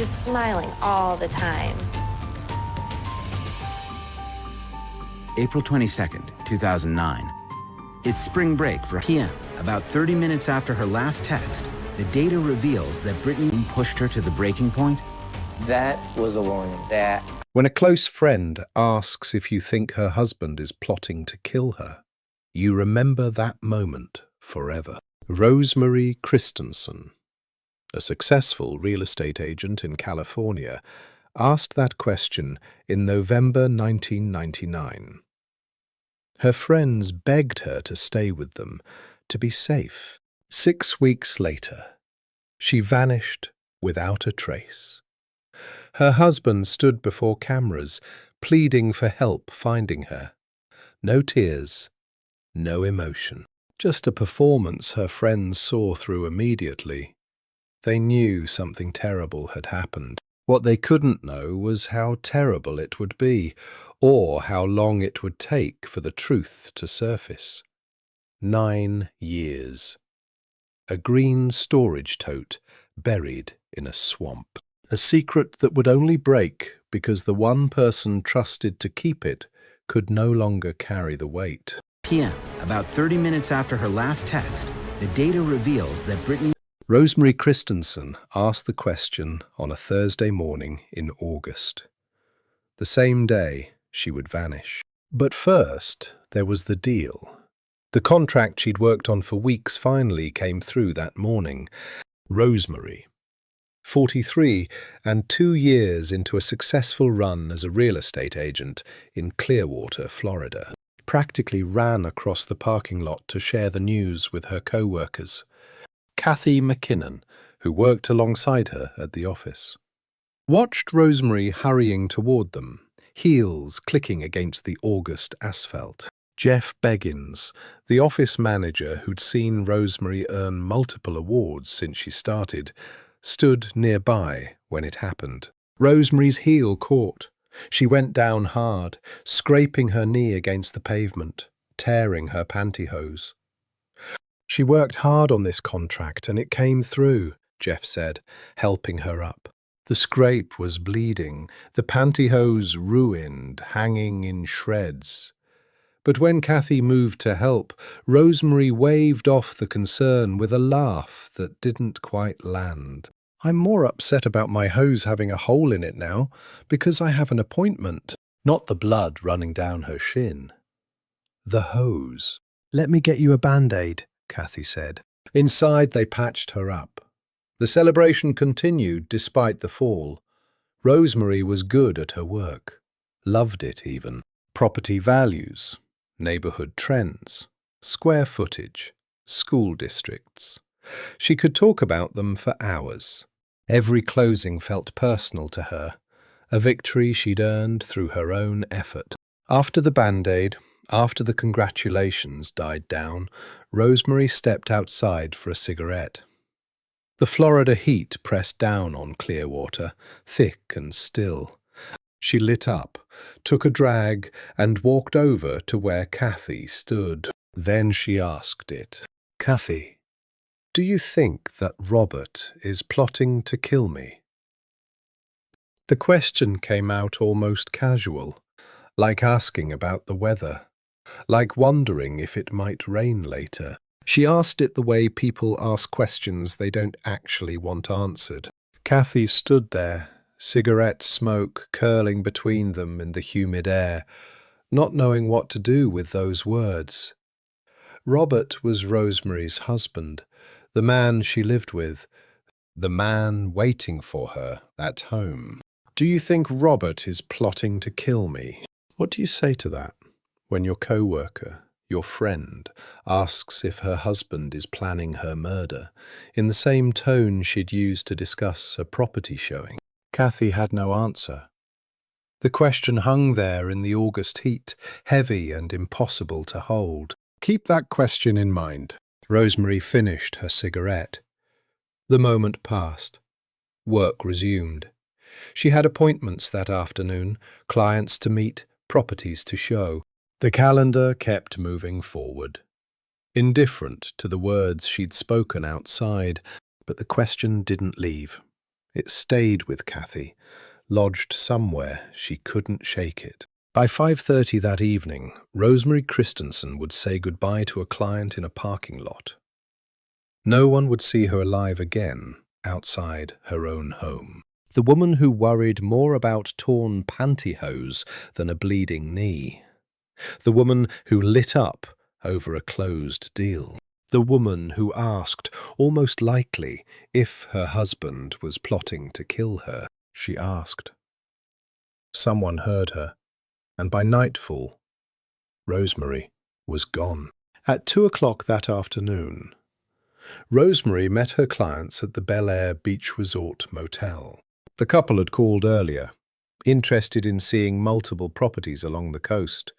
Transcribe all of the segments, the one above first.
just smiling all the time. April 22nd, 2009. It's spring break for PM. About 30 minutes after her last text, the data reveals that Brittany pushed her to the breaking point. That was a warning. That. When a close friend asks if you think her husband is plotting to kill her, you remember that moment forever. Rosemary Christensen, a successful real estate agent in California, asked that question in November 1999. Her friends begged her to stay with them, to be safe. 6 weeks later, she vanished without a trace. Her husband stood before cameras, pleading for help finding her. No tears, no emotion. Just a performance her friends saw through immediately. They knew something terrible had happened. What they couldn't know was how terrible it would be, or how long it would take for the truth to surface. 9 years. A green storage tote buried in a swamp. A secret that would only break because the one person trusted to keep it could no longer carry the weight. PM. About 30 minutes after her last text, the data reveals that Brittany... Rosemary Christensen asked the question on a Thursday morning in August. The same day, she would vanish. But first, there was the deal. The contract she'd worked on for weeks finally came through that morning. Rosemary, 43 and 2 years into a successful run as a real estate agent in Clearwater, Florida, practically ran across the parking lot to share the news with her coworkers. Kathy McKinnon, who worked alongside her at the office, watched Rosemary hurrying toward them, heels clicking against the August asphalt. Jeff Beggins, the office manager who'd seen Rosemary earn multiple awards since she started, stood nearby when it happened. Rosemary's heel caught. She went down hard, scraping her knee against the pavement, tearing her pantyhose. She worked hard on this contract and it came through, Jeff said, helping her up. The scrape was bleeding, the pantyhose ruined, hanging in shreds. But when Kathy moved to help, Rosemary waved off the concern with a laugh that didn't quite land. I'm more upset about my hose having a hole in it now because I have an appointment. Not the blood running down her shin. The hose. Let me get you a Band-Aid, Kathy said. Inside, they patched her up. The celebration continued despite the fall. Rosemary was good at her work. Loved it even. Property values, neighborhood trends, square footage, school districts. She could talk about them for hours. Every closing felt personal to her, a victory she'd earned through her own effort. After the Band-Aid, after the congratulations died down, Rosemary stepped outside for a cigarette. The Florida heat pressed down on Clearwater, thick and still. She lit up, took a drag, and walked over to where Kathy stood. Then she asked it. Kathy, do you think that Robert is plotting to kill me? The question came out almost casual, like asking about the weather, like wondering if it might rain later. She asked it the way people ask questions they don't actually want answered. Kathy stood there, cigarette smoke curling between them in the humid air, not knowing what to do with those words. Robert was Rosemary's husband, the man she lived with, the man waiting for her at home. Do you think Robert is plotting to kill me? What do you say to that when your coworker, your friend, asks if her husband is planning her murder, in the same tone she'd used to discuss a property showing? Kathy had no answer. The question hung there in the August heat, heavy and impossible to hold. Keep that question in mind. Rosemary finished her cigarette. The moment passed. Work resumed. She had appointments that afternoon, clients to meet, properties to show. The calendar kept moving forward. Indifferent to the words she'd spoken outside, but the question didn't leave. It stayed with Kathy, lodged somewhere she couldn't shake it. By 5:30 that evening, Rosemary Christensen would say goodbye to a client in a parking lot. No one would see her alive again outside her own home. The woman who worried more about torn pantyhose than a bleeding knee. The woman who lit up over a closed deal. The woman who asked, almost likely, if her husband was plotting to kill her. She asked. Someone heard her, and by nightfall, Rosemary was gone. At 2 o'clock that afternoon, Rosemary met her clients at the Bel Air Beach Resort Motel. The couple had called earlier, interested in seeing multiple properties along the coast.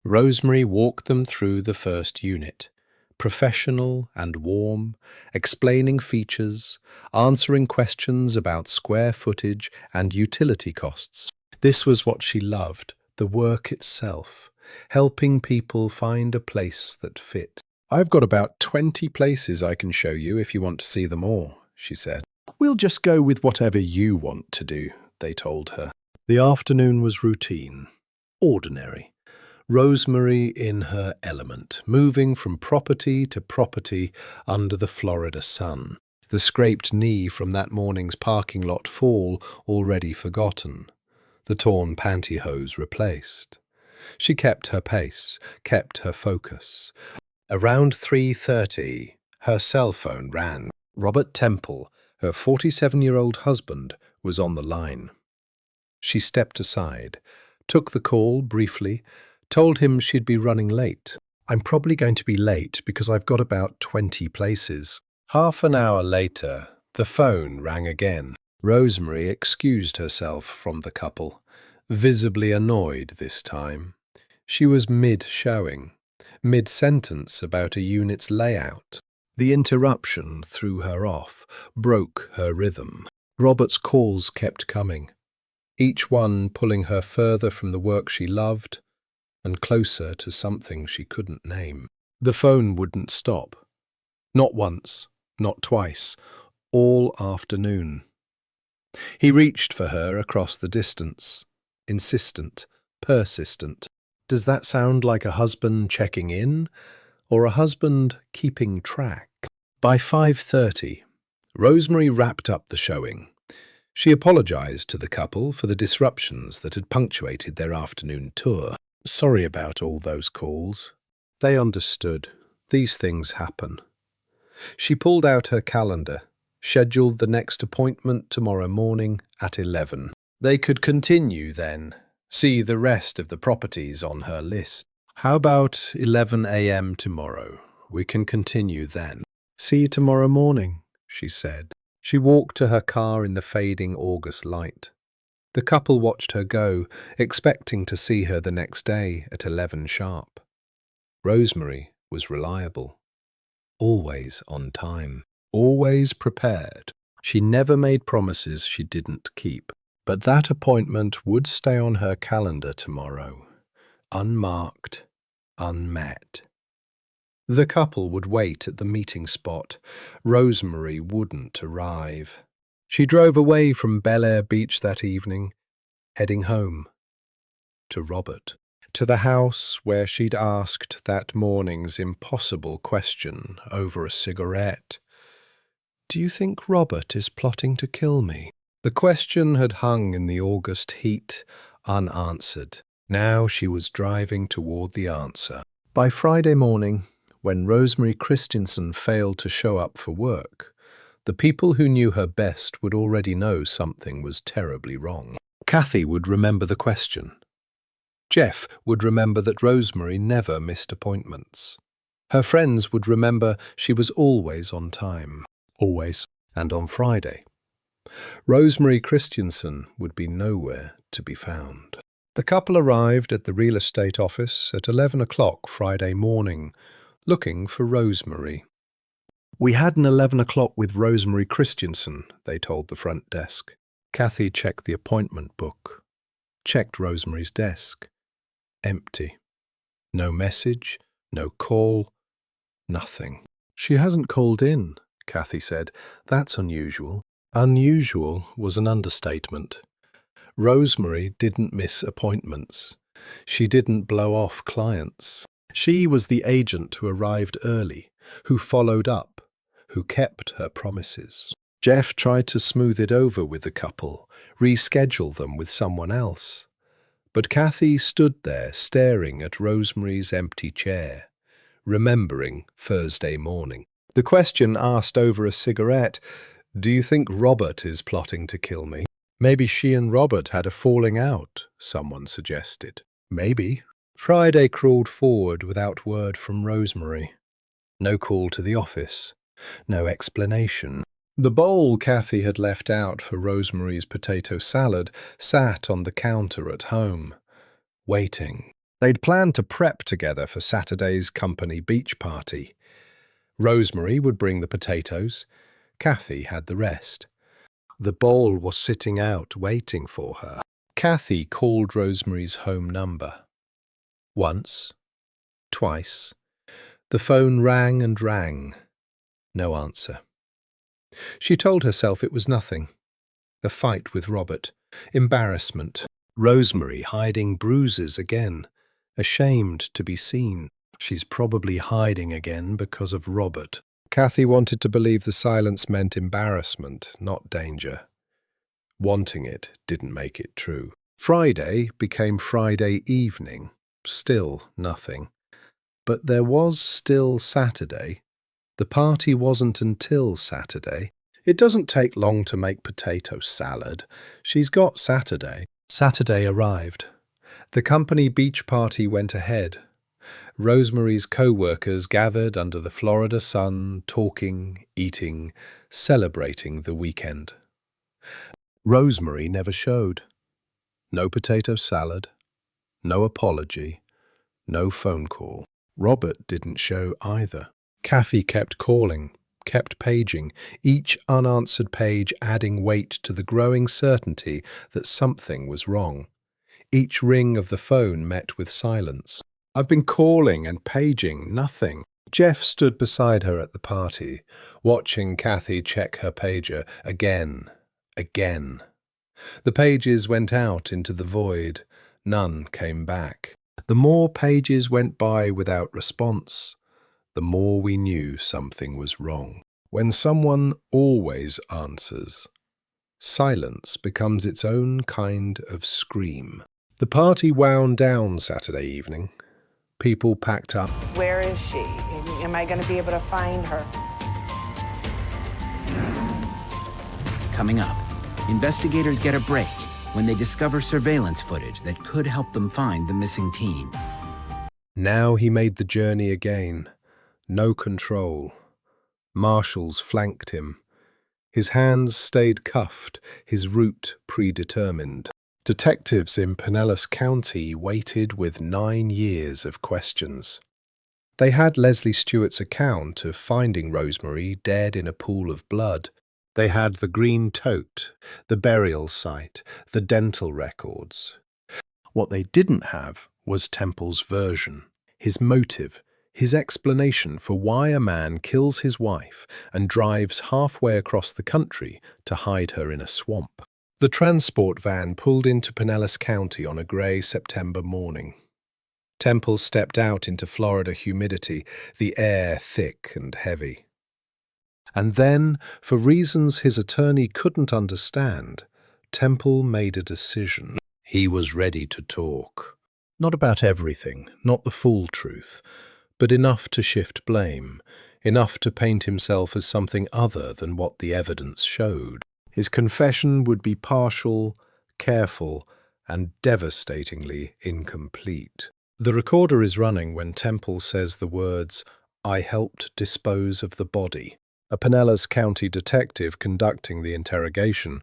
Rosemary walked them through the first unit, professional and warm, explaining features, answering questions about square footage and utility costs. This was what she loved, the work itself, helping people find a place that fit. "I've got about 20 places I can show you if you want to see them all," she said. "We'll just go with whatever you want to do," they told her. The afternoon was routine, ordinary. Rosemary in her element, moving from property to property under the Florida sun. The scraped knee from that morning's parking lot fall already forgotten. The torn pantyhose replaced. She kept her pace, kept her focus. Around 3:30, her cell phone rang. Robert Temple, her 47-year-old husband, was on the line. She stepped aside, took the call briefly, told him she'd be running late. "I'm probably going to be late because I've got about 20 places." Half an hour later, the phone rang again. Rosemary excused herself from the couple, visibly annoyed this time. She was mid-showing, mid-sentence about a unit's layout. The interruption threw her off, broke her rhythm. Robert's calls kept coming, each one pulling her further from the work she loved and closer to something she couldn't name. The phone wouldn't stop. Not once, not twice, all afternoon. He reached for her across the distance, insistent, persistent. Does that sound like a husband checking in, or a husband keeping track? By 5:30, Rosemary wrapped up the showing. She apologized to the couple for the disruptions that had punctuated their afternoon tour. Sorry about all those calls. They understood. These things happen. She pulled out her calendar, scheduled the next appointment tomorrow morning at 11. They could continue then, see the rest of the properties on her list. How about 11 a.m. tomorrow? We can continue then. See you tomorrow morning, she said. She walked to her car in the fading August light. The couple watched her go, expecting to see her the next day at 11 sharp. Rosemary was reliable, always on time, always prepared. She never made promises she didn't keep. But that appointment would stay on her calendar tomorrow, unmarked, unmet. The couple would wait at the meeting spot. Rosemary wouldn't arrive. She drove away from Bel Air Beach that evening, heading home. To Robert. To the house where she'd asked that morning's impossible question over a cigarette. "Do you think Robert is plotting to kill me?" The question had hung in the August heat, unanswered. Now she was driving toward the answer. By Friday morning, when Rosemary Christensen failed to show up for work, the people who knew her best would already know something was terribly wrong. Kathy would remember the question. Jeff would remember that Rosemary never missed appointments. Her friends would remember she was always on time. Always. And on Friday, Rosemary Christensen would be nowhere to be found. The couple arrived at the real estate office at 11 o'clock Friday morning, looking for Rosemary. "We had an 11 o'clock with Rosemary Christensen," they told the front desk. Kathy checked the appointment book, checked Rosemary's desk. Empty. No message, no call, nothing. "She hasn't called in," Kathy said. "That's unusual." Unusual was an understatement. Rosemary didn't miss appointments. She didn't blow off clients. She was the agent who arrived early, who followed up, who kept her promises. Jeff tried to smooth it over with the couple, reschedule them with someone else. But Kathy stood there staring at Rosemary's empty chair, remembering Thursday morning. The question asked over a cigarette, "Do you think Robert is plotting to kill me?" Maybe she and Robert had a falling out, someone suggested. Maybe. Friday crawled forward without word from Rosemary. No call to the office. No explanation. The bowl Kathy had left out for Rosemary's potato salad sat on the counter at home, waiting. They'd planned to prep together for Saturday's company beach party. Rosemary would bring the potatoes. Kathy had the rest. The bowl was sitting out, waiting for her. Kathy called Rosemary's home number. Once, twice. The phone rang and rang. No answer. She told herself it was nothing. A fight with Robert. Embarrassment. Rosemary hiding bruises again. Ashamed to be seen. She's probably hiding again because of Robert. Kathy wanted to believe the silence meant embarrassment, not danger. Wanting it didn't make it true. Friday became Friday evening. Still nothing. But there was still Saturday. The party wasn't until Saturday. It doesn't take long to make potato salad. She's got Saturday. Saturday arrived. The company beach party went ahead. Rosemary's coworkers gathered under the Florida sun, talking, eating, celebrating the weekend. Rosemary never showed. No potato salad, no apology, no phone call. Robert didn't show either. Kathy kept calling, kept paging, each unanswered page adding weight to the growing certainty that something was wrong. Each ring of the phone met with silence. "I've been calling and paging, nothing." Jeff stood beside her at the party, watching Kathy check her pager again. The pages went out into the void. None came back. The more pages went by without response, the more we knew something was wrong. When someone always answers, silence becomes its own kind of scream. The party wound down Saturday evening. People packed up. Where is she? Am I going to be able to find her? Coming up, investigators get a break when they discover surveillance footage that could help them find the missing teen. Now he made the journey again. No control. Marshals flanked him. His hands stayed cuffed, his route predetermined. Detectives in Pinellas County waited with 9 years of questions. They had Leslie Stewart's account of finding Rosemary dead in a pool of blood. They had the green tote, the burial site, the dental records. What they didn't have was Temple's version, his motive, his explanation for why a man kills his wife and drives halfway across the country to hide her in a swamp. The transport van pulled into Pinellas County on a grey September morning. Temple stepped out into Florida humidity, the air thick and heavy. And then, for reasons his attorney couldn't understand, Temple made a decision. He was ready to talk. Not about everything, not the full truth, but enough to shift blame, enough to paint himself as something other than what the evidence showed. His confession would be partial, careful, and devastatingly incomplete. The recorder is running when Temple says the words, "I helped dispose of the body." A Pinellas County detective conducting the interrogation,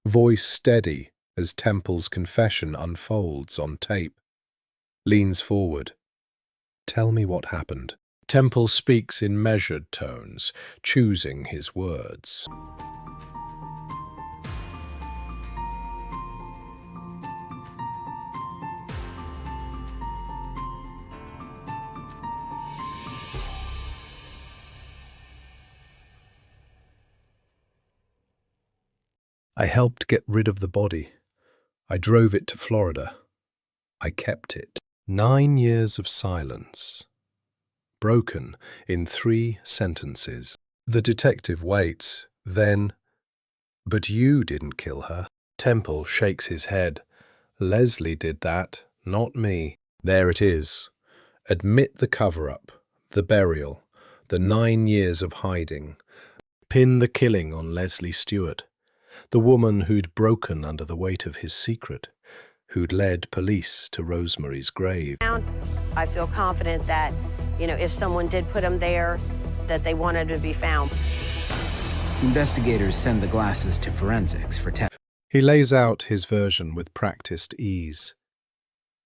voice steady as Temple's confession unfolds on tape. Leans forward. "Tell me what happened." Temple speaks in measured tones, choosing his words. I helped get rid of the body. I drove it to Florida. I kept it. 9 years of silence, broken in 3 sentences. The detective waits, then, "But you didn't kill her." Temple shakes his head. "Leslie did that, not me." There it is. Admit the cover-up, the burial, the 9 years of hiding. Pin the killing on Leslie Stewart, the woman who'd broken under the weight of his secret, who'd led police to Rosemary's grave. I feel confident that, if someone did put them there, that they wanted to be found. Investigators send the glasses to forensics for testing. He lays out his version with practiced ease.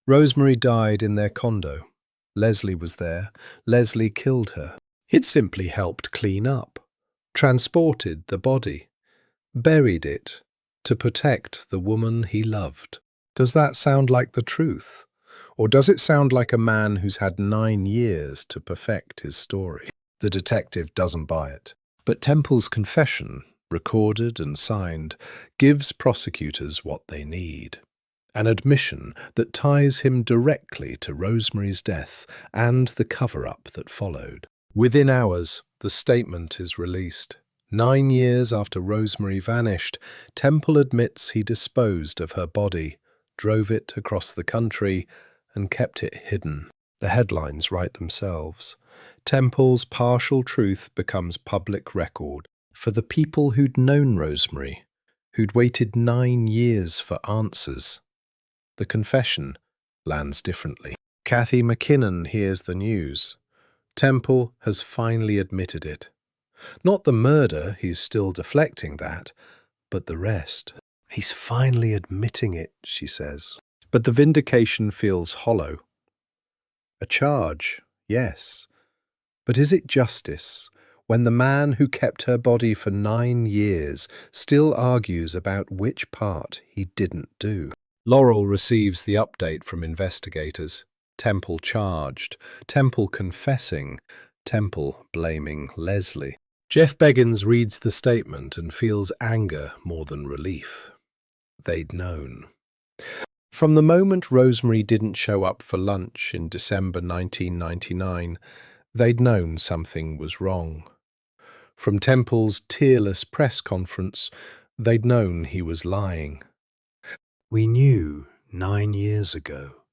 Rosemary died in their condo. Leslie was there. Leslie killed her. He'd simply helped clean up, transported the body, buried it to protect the woman he loved. Does that sound like the truth? Or does it sound like a man who's had 9 years to perfect his story? The detective doesn't buy it. But Temple's confession, recorded and signed, gives prosecutors what they need. An admission that ties him directly to Rosemary's death and the cover-up that followed. Within hours, the statement is released. 9 years after Rosemary vanished, Temple admits he disposed of her body, drove it across the country, and kept it hidden. The headlines write themselves. Temple's partial truth becomes public record for the people who'd known Rosemary, who'd waited 9 years for answers. The confession lands differently. Kathy McKinnon hears the news. Temple has finally admitted it. Not the murder, he's still deflecting that, but the rest. He's finally admitting it, she says. But the vindication feels hollow. A charge, yes. But is it justice when the man who kept her body for 9 years still argues about which part he didn't do? Laurel receives the update from investigators. Temple charged, Temple confessing, Temple blaming Leslie. Jeff Beggins reads the statement and feels anger more than relief. They'd known. From the moment Rosemary didn't show up for lunch in December 1999, they'd known something was wrong. From Temple's tearless press conference, they'd known he was lying. "We knew 9 years ago,"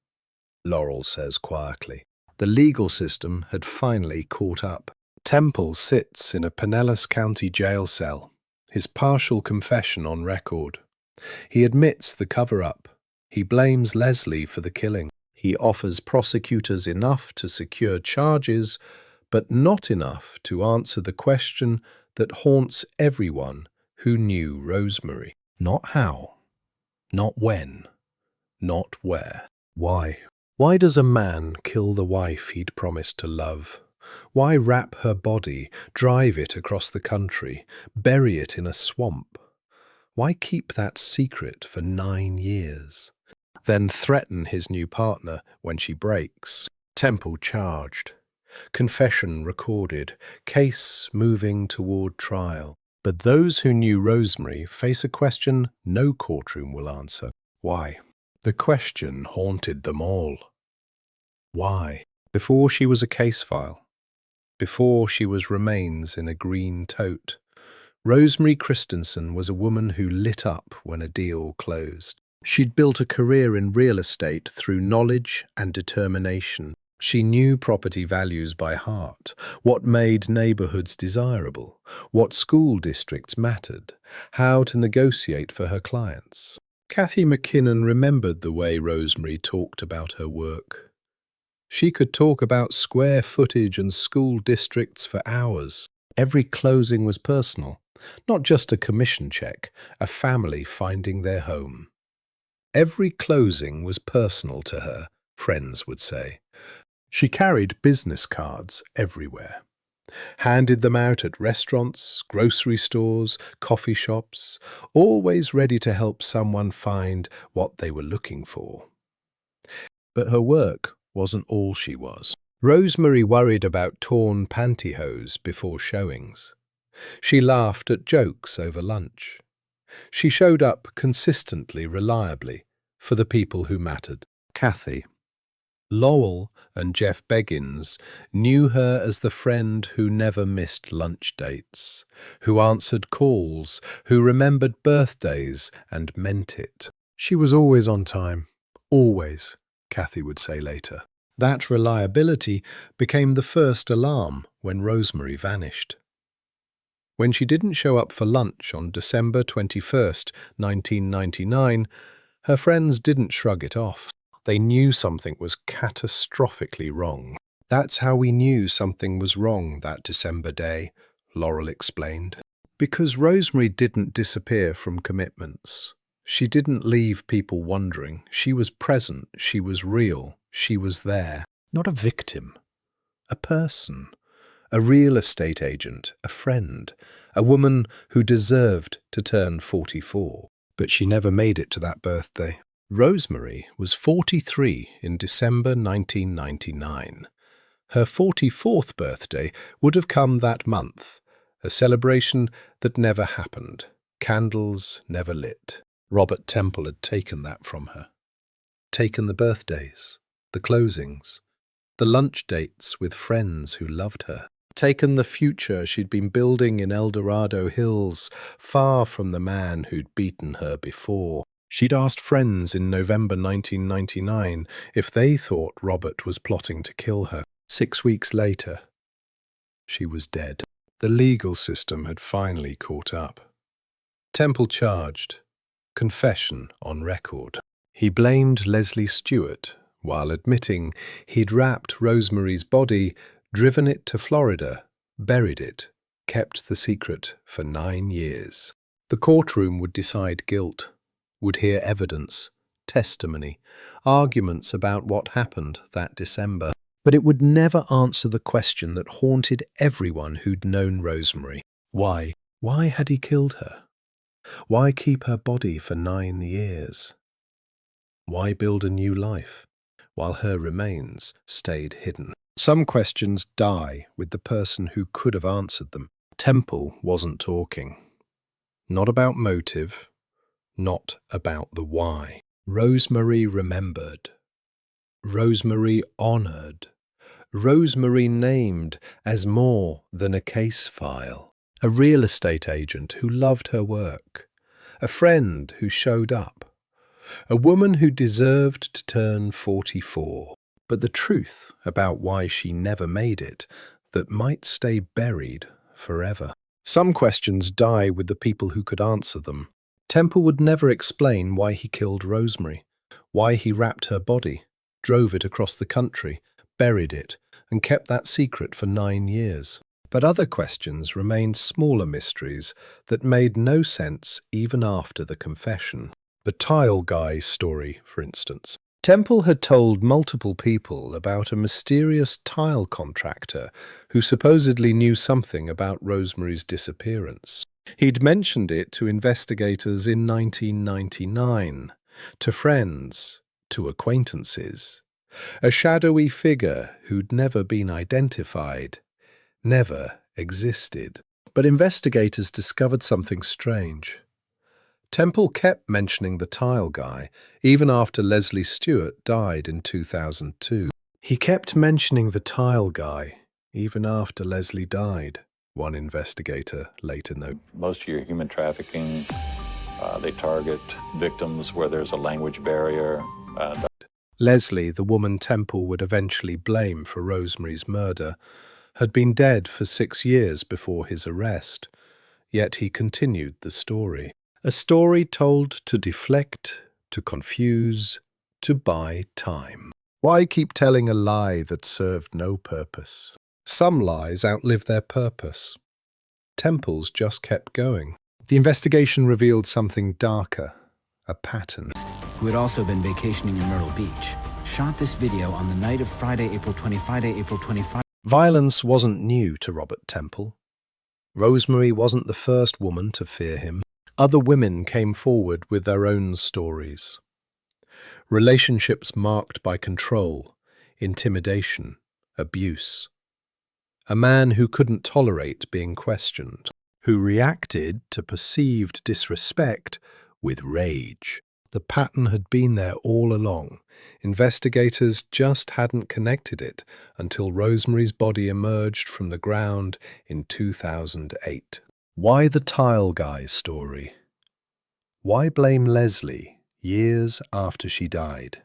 Laurel says quietly. The legal system had finally caught up. Temple sits in a Pinellas County jail cell, his partial confession on record. He admits the cover-up. He blames Leslie for the killing. He offers prosecutors enough to secure charges, but not enough to answer the question that haunts everyone who knew Rosemary. Not how, not when, not where. Why? Why does a man kill the wife he'd promised to love? Why wrap her body, drive it across the country, bury it in a swamp? Why keep that secret for 9 years? Then threaten his new partner when she breaks? Temple charged. Confession recorded. Case moving toward trial. But those who knew Rosemary face a question no courtroom will answer. Why? The question haunted them all. Why? Before she was a case file. Before she was remains in a green tote. Rosemary Christensen was a woman who lit up when a deal closed. She'd built a career in real estate through knowledge and determination. She knew property values by heart, what made neighborhoods desirable, what school districts mattered, how to negotiate for her clients. Kathy McKinnon remembered the way Rosemary talked about her work. She could talk about square footage and school districts for hours. Every closing was personal, not just a commission check, a family finding their home. Every closing was personal to her, friends would say. She carried business cards everywhere, handed them out at restaurants, grocery stores, coffee shops, always ready to help someone find what they were looking for. But her work wasn't all she was. Rosemary worried about torn pantyhose before showings. She laughed at jokes over lunch. She showed up consistently, reliably, for the people who mattered. Kathy. Lowell and Jeff Beggins knew her as the friend who never missed lunch dates, who answered calls, who remembered birthdays and meant it. She was always on time. Always, Kathy would say later. That reliability became the first alarm when Rosemary vanished. When she didn't show up for lunch on December 21st, 1999, her friends didn't shrug it off. They knew something was catastrophically wrong. That's how we knew something was wrong that December day, Laurel explained. Because Rosemary didn't disappear from commitments. She didn't leave people wondering. She was present. She was real. She was there. Not a victim. A person. A real estate agent. A friend. A woman who deserved to turn 44. But she never made it to that birthday. Rosemary was 43 in December 1999. Her 44th birthday would have come that month, a celebration that never happened, candles never lit. Robert Temple had taken that from her. Taken the birthdays, the closings, the lunch dates with friends who loved her. Taken the future she'd been building in El Dorado Hills, far from the man who'd beaten her before. She'd asked friends in November 1999 if they thought Robert was plotting to kill her. 6 weeks later, she was dead. The legal system had finally caught up. Temple charged. Confession on record. He blamed Leslie Stewart while admitting he'd wrapped Rosemary's body, driven it to Florida, buried it, kept the secret for 9 years. The courtroom would decide guilt. Would hear evidence, testimony, arguments about what happened that December. But it would never answer the question that haunted everyone who'd known Rosemary. Why? Why had he killed her? Why keep her body for 9 years? Why build a new life while her remains stayed hidden? Some questions die with the person who could have answered them. Temple wasn't talking. Not about motive. Not about the why. Rosemary remembered. Rosemary honored. Rosemary named as more than a case file. A real estate agent who loved her work. A friend who showed up. A woman who deserved to turn 44. But the truth about why she never made it, that might stay buried forever. Some questions die with the people who could answer them. Temple would never explain why he killed Rosemary, why he wrapped her body, drove it across the country, buried it, and kept that secret for 9 years. But other questions remained smaller mysteries that made no sense even after the confession. The tile guy story, for instance. Temple had told multiple people about a mysterious tile contractor who supposedly knew something about Rosemary's disappearance. He'd mentioned it to investigators in 1999, to friends, to acquaintances. A shadowy figure who'd never been identified, never existed. But investigators discovered something strange. Temple kept mentioning the tile guy, even after Leslie Stewart died in 2002. He kept mentioning the tile guy, even after Leslie died, one investigator later noted. Most of your human trafficking, they target victims where there's a language barrier. Leslie, the woman Temple would eventually blame for Rosemary's murder, had been dead for 6 years before his arrest, yet he continued the story. A story told to deflect, to confuse, to buy time. Why keep telling a lie that served no purpose? Some lies outlive their purpose. Temple's just kept going. The investigation revealed something darker, a pattern. Who had also been vacationing in Myrtle Beach, shot this video on the night of Friday, April 25. Violence wasn't new to Robert Temple. Rosemary wasn't the first woman to fear him. Other women came forward with their own stories. Relationships marked by control, intimidation, abuse. A man who couldn't tolerate being questioned. who reacted to perceived disrespect with rage. The pattern had been there all along. Investigators just hadn't connected it until Rosemary's body emerged from the ground in 2008. Why the tile guy's story? Why blame Leslie years after she died?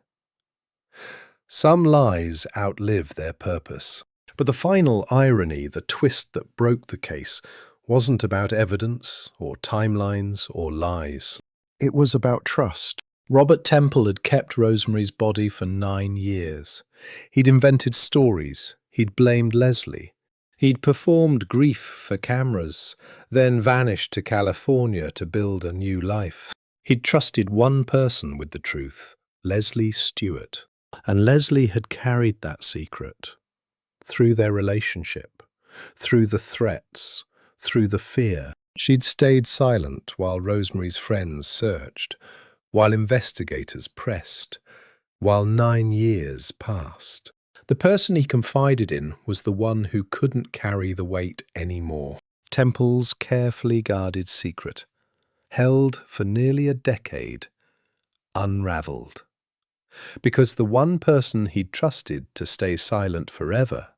Some lies outlive their purpose. But the final irony, the twist that broke the case, wasn't about evidence or timelines or lies. It was about trust. Robert Temple had kept Rosemary's body for 9 years. He'd invented stories. He'd blamed Leslie. He'd performed grief for cameras, then vanished to California to build a new life. He'd trusted one person with the truth, Leslie Stewart. And Leslie had carried that secret through their relationship, through the threats, through the fear. She'd stayed silent while Rosemary's friends searched, while investigators pressed, while 9 years passed. The person he confided in was the one who couldn't carry the weight anymore. Temple's carefully guarded secret, held for nearly a decade, unraveled. Because the one person he'd trusted to stay silent forever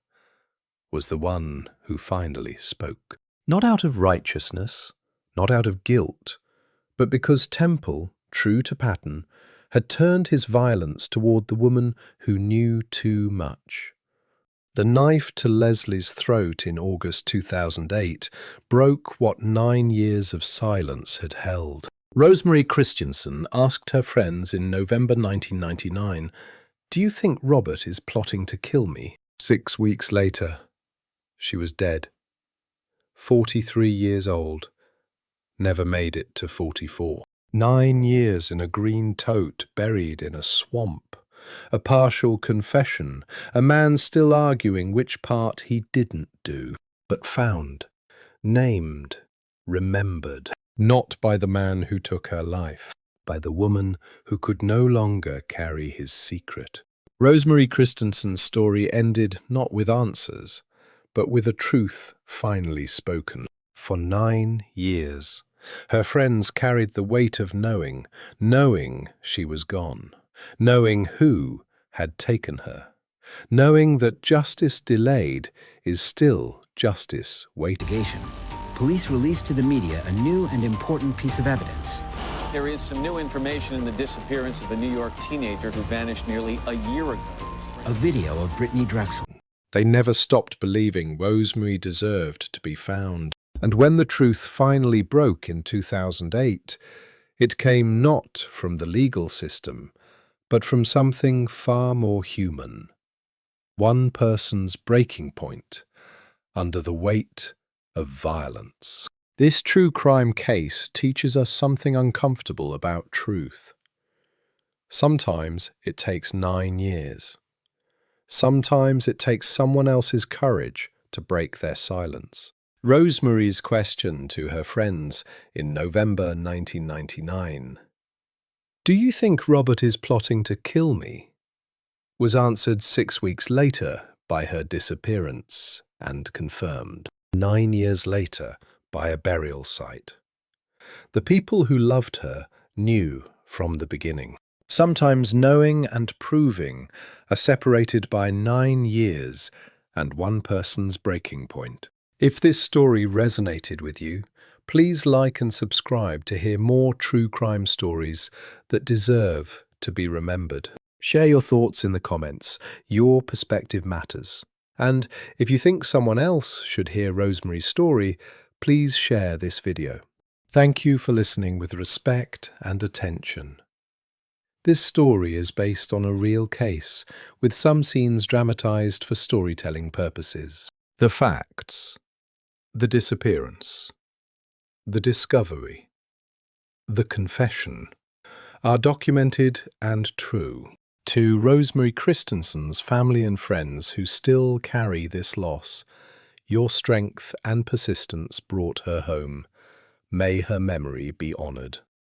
was the one who finally spoke. Not out of righteousness, not out of guilt, but because Temple, true to pattern, had turned his violence toward the woman who knew too much. The knife to Leslie's throat in August 2008 broke what 9 years of silence had held. Rosemary Christensen asked her friends in November 1999, "Do you think Robert is plotting to kill me?" 6 weeks later, she was dead. 43 years old, never made it to 44. 9 years in a green tote buried in a swamp. A partial confession, a man still arguing which part he didn't do, but found, named, remembered. Not by the man who took her life, by the woman who could no longer carry his secret. Rosemary Christensen's story ended not with answers, but with a truth finally spoken. For 9 years, her friends carried the weight of knowing she was gone, knowing who had taken her, knowing that justice delayed is still justice waiting. Police released to the media a new and important piece of evidence. There is some new information in the disappearance of a New York teenager who vanished nearly a year ago. A video of Brittany Drexel. They never stopped believing Rosemary deserved to be found. And when the truth finally broke in 2008, it came not from the legal system, but from something far more human. One person's breaking point under the weight of violence. This true crime case teaches us something uncomfortable about truth. Sometimes it takes 9 years. Sometimes it takes someone else's courage to break their silence. Rosemary's question to her friends in November 1999, "Do you think Robert is plotting to kill me?" was answered 6 weeks later by her disappearance and confirmed 9 years later by a burial site. The people who loved her knew from the beginning. Sometimes knowing and proving are separated by 9 years and one person's breaking point. If this story resonated with you, please like and subscribe to hear more true crime stories that deserve to be remembered. Share your thoughts in the comments. Your perspective matters. And if you think someone else should hear Rosemary's story, please share this video. Thank you for listening with respect and attention. This story is based on a real case, with some scenes dramatized for storytelling purposes. The facts, the disappearance, the discovery, the confession are documented and true. To Rosemary Christensen's family and friends who still carry this loss, your strength and persistence brought her home. May her memory be honored.